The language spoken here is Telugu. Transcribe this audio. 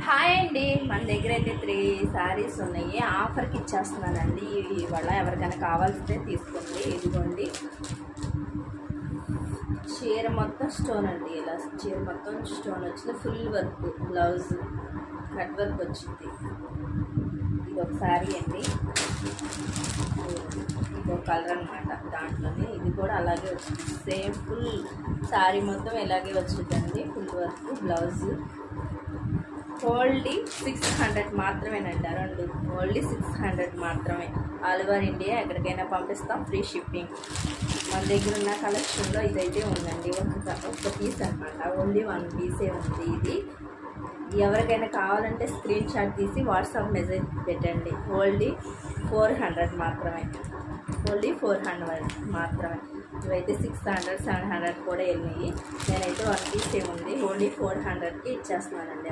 హాయ్ అండి, మన దగ్గర అయితే 3 శారీస్ ఉన్నాయి. ఆఫర్కి ఇచ్చేస్తున్నానండి. ఇవాళ ఎవరికైనా కావాల్సితే తీసుకోండి. ఇదిగోండి, చీర మొత్తం స్టోన్ అండి. ఇలా చీర మొత్తం స్టోన్ వచ్చింది. Full work, blouse cut work వచ్చింది. ఇది ఒక శారీ అండి. ఇది ఒక కలర్ అనమాట. దాంట్లోనే ఇది కూడా అలాగే వచ్చింది. సేమ్ ఫుల్ శారీ మొత్తం ఇలాగే వచ్చిందండి. Full work, blouse. ఓన్లీ 600 మాత్రమేనండి. రెండు ఓన్లీ 600 మాత్రమే. ఆల్ ఓవర్ ఇండియా ఎక్కడికైనా పంపిస్తాం, ఫ్రీ షిప్పింగ్. మన దగ్గర ఉన్న కలెక్షన్లో ఇదైతే ఉందండి. ఒక పీస్ అనమాట. ఓన్లీ 1 పీసే ఉంది. ఇది ఎవరికైనా కావాలంటే స్క్రీన్ షాట్ తీసి వాట్సాప్ మెసేజ్ పెట్టండి. ఓన్లీ 400 మాత్రమే. ఓన్లీ 400 మాత్రమే. ఇవైతే 600, 700 కూడా వెళ్ళినాయి. నేనైతే 1 పీసే ఉంది. ఓన్లీ 400కి ఇచ్చేస్తున్నానండి.